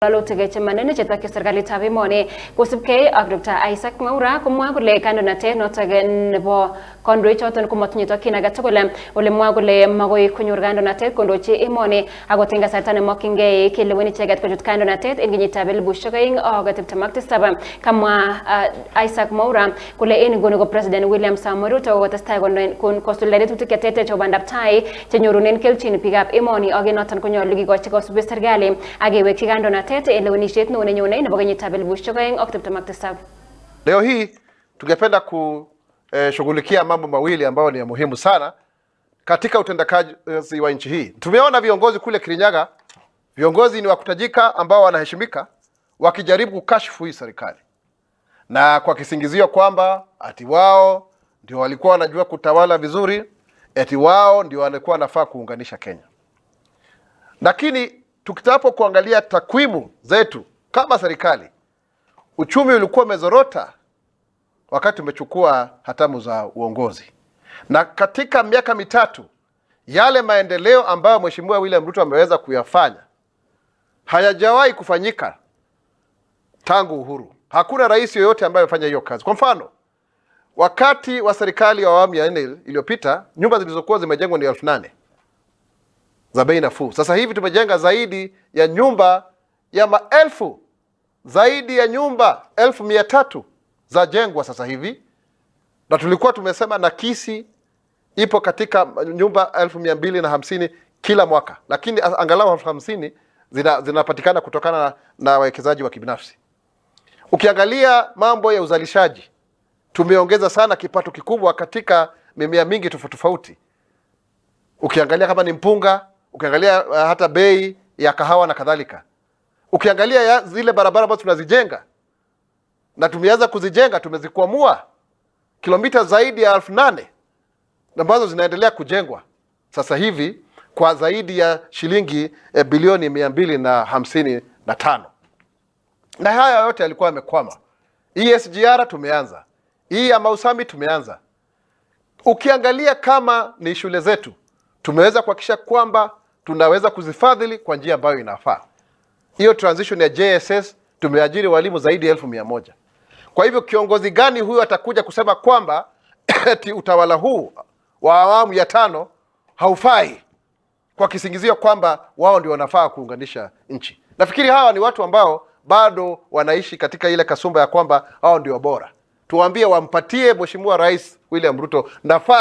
Lalu tegeche manene cetak serikali tabi mone kusipke ak Dr. Isaac Mwaura kumwa kule kandonatet notogen nebo kondoik choton komotinye tokin age tugul ole mwa kole magoi konyor kandonatet kondochi emoni akot eng kasarta nemokyingei kelewen icheget kochut kandonatet eng kenyitab 2027 kamwa Isaac Mwaura kole en nguni ko President William Samoei Ruto kotestai kosuldaen tetutik cheterter chebo bandab tai chenyorunen kelchin biikab emoni ak noton konyolu kikochi kosubet serikali ak kewekyi kandonatet elewenisiet neo nenyone nebo kenyitab 2027. Leo hii tungependa kushughulikia mambo mawili ambayo ni ya muhimu sana katika utendakazi wa nchi hii. Tumeona viongozi kule Kirinyaga, viongozi ni wakutajika ambao wanaheshimika wakijaribu kukashifu hii serikali. Na kwa kisingizio kwamba ati wao ndio walikuwa wanajua kutawala vizuri, ati wao ndio walikuwa wanafaa kuunganisha Kenya. Lakini tukitapo kuangalia takwimu zetu kama serikali, uchumi ulikuwa umezorota wakati umechukua hatamu za uongozi. Na katika miaka mitatu, yale maendeleo ambayo Mheshimiwa William Ruto ameweza kuyafanya hayajawahi kufanyika tangu uhuru. Hakuna rais yoyote ambaye amefanya hiyo kazi. Kwa mfano, wakati wa serikali ya awamu ya 4 iliyopita, nyumba zilizokuwa zimejengwa ni 8,000 za bei nafuu. Sasa hivi tumejenga zaidi ya nyumba ya maelfu, zaidi ya nyumba 1,300 za jengwa sasa hivi, na tulikuwa tumesema nakisi ipo katika nyumba 250 kila mwaka, lakini angalau 50 zinapatikana kutokana na wawekezaji wa kibinafsi. Ukiangalia mambo ya uzalishaji, tumeongeza sana kipato kikubwa katika mimea mingi tofauti. Ukiangalia kama ni mpunga, ukiangalia hata bei ya kahawa na kadhalika. Ukiangalia zile barabara ambazo tunazijenga, na tumeanza kuzijenga, tumezikwamua kilomita zaidi ya 8,000 ambazo zinaendelea kujengwa sasa hivi kwa zaidi ya shilingi bilioni 255. Na haya yote yalikuwa yamekwama. SGR tumeanza, hii ya Mausami tumeanza. Ukiangalia kama ni shule zetu, tumeweza kuhakikisha kwamba tunaweza kuzifadhili kwa njia ambayo inafaa. Hiyo transition ya JSS tumeajiri walimu zaidi ya 1,100. Kwa hivyo kiongozi gani huyu atakuja kusema kwamba eti utawala huu wa awamu ya 5 haufai kwa kisingizio kwamba wao ndio wanafaa kuunganisha nchi? Nafikiri hawa ni watu ambao bado wanaishi katika ile kasumba ya kwamba hao ndio bora. Tuwaambie wampatie Mheshimiwa Rais William Ruto nafasi